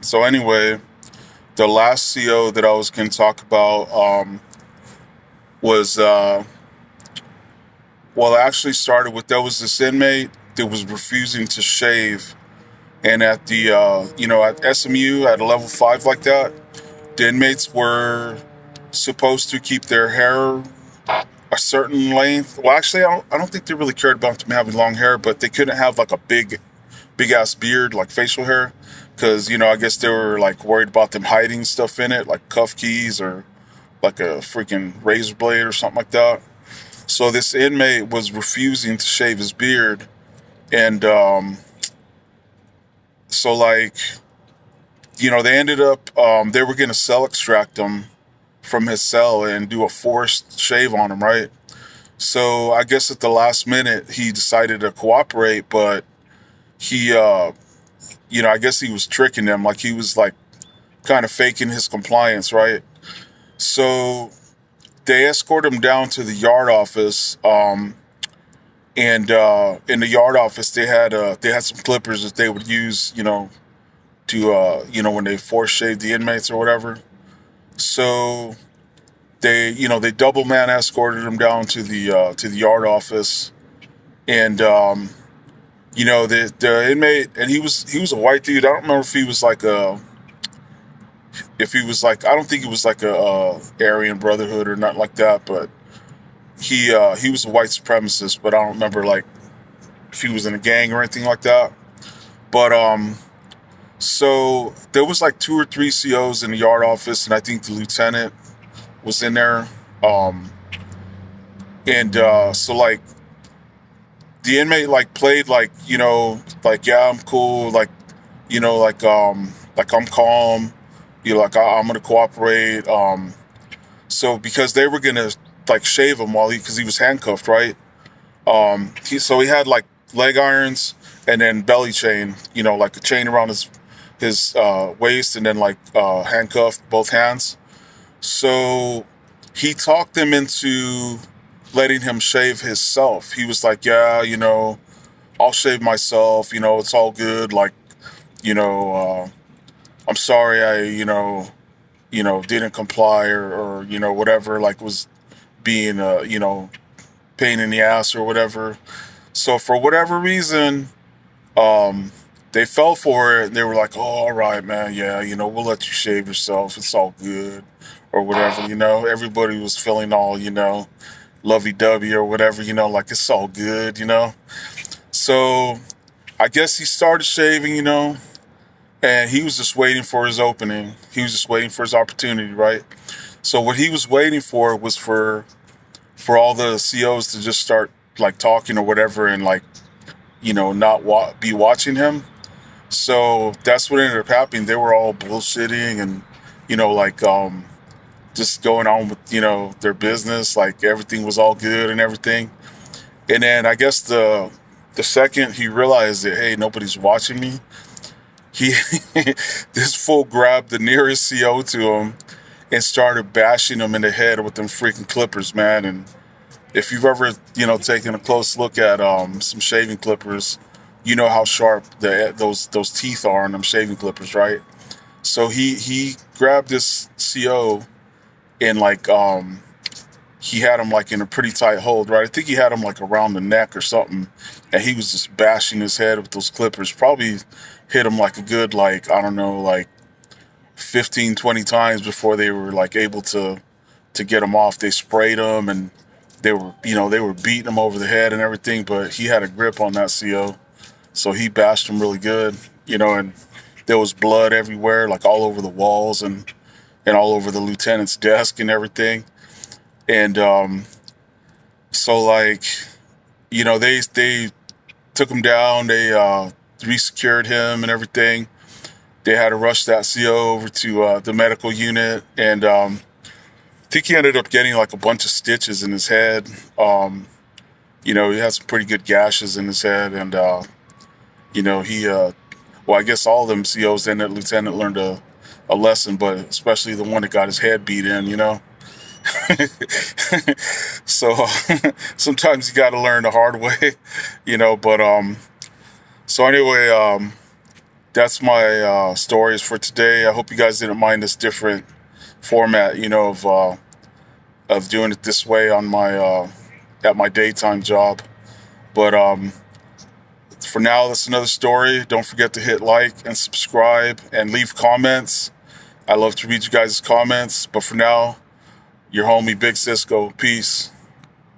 So anyway, the last CO that I was going to talk about was well, it actually started with there was this inmate that was refusing to shave, and at the at SMU at a level 5 like that, the inmates were supposed to keep their hair a certain length. Well, actually, I don't think they really cared about them having long hair, but they couldn't have like a big ass beard, like facial hair, because I guess they were like worried about them hiding stuff in it, like cuff keys or like a freaking razor blade or something like that. So this inmate was refusing to shave his beard, and so like they ended up they were gonna cell extract him from his cell and do a forced shave on him, right? So I guess at the last minute he decided to cooperate, but he I guess he was tricking them, like he was like kind of faking his compliance, right? So they escort him down to the yard office, and in the yard office they had some clippers that they would use, to when they force shave the inmates or whatever. So they double man escorted him down to the yard office, and the inmate, and he was a white dude. I don't remember if he was like, I don't think he was like a Aryan Brotherhood or nothing like that, but he was a white supremacist. But I don't remember like if he was in a gang or anything like that. But so there was like two or three COs in the yard office, and I think the lieutenant was in there. Um, and so like the inmate like played like like, yeah, I'm cool, like I'm calm, I'm gonna cooperate. So because they were gonna like shave him while because he was handcuffed, right? So he had like leg irons and then belly chain, like a chain around his waist, and then like handcuffed both hands. So he talked them into letting him shave himself. He was like, yeah, I'll shave myself. It's all good. Like, you know, I'm sorry didn't comply, or whatever, like was being pain in the ass or whatever. So for whatever reason, um, they fell for it. And they were like, "Oh, all right, man. Yeah, we'll let you shave yourself. It's all good, or whatever." Everybody was feeling all lovey-dovey or whatever. Like it's all good. So I guess he started shaving. And he was just waiting for his opening. He was just waiting for his opportunity, right? So what he was waiting for was for all the COs to just start like talking or whatever, and like not be watching him. So that's what ended up happening. They were all bullshitting and like just going on with their business, like everything was all good and everything. And then I guess the second he realized that, hey, nobody's watching me, he this fool grabbed the nearest CO to him and started bashing him in the head with them freaking clippers, man. And if you've ever taken a close look at some shaving clippers, you know how sharp those teeth are on them shaving clippers, right? So he grabbed this CO, and like he had him like in a pretty tight hold, right? I think he had him like around the neck or something, and he was just bashing his head with those clippers. Probably hit him like a good, like, I don't know, like 15, 20 times before they were like able to get him off. They sprayed him, and they were beating him over the head and everything, but he had a grip on that CO, so he bashed him really good, and there was blood everywhere, like all over the walls and all over the lieutenant's desk and everything. And so like they took him down. They resecured him and everything. They had to rush that CO over to the medical unit, and I think he ended up getting like a bunch of stitches in his head. He had some pretty good gashes in his head, and he well, I guess all of them COs and that lieutenant learned a lesson, but especially the one that got his head beat in. So sometimes you got to learn the hard way. But so anyway, that's my stories for today. I hope you guys didn't mind this different format, of doing it this way on my at my daytime job. But for now, that's another story. Don't forget to hit like and subscribe and leave comments. I love to read you guys' comments. But for now, your homie Big Cisco. Peace.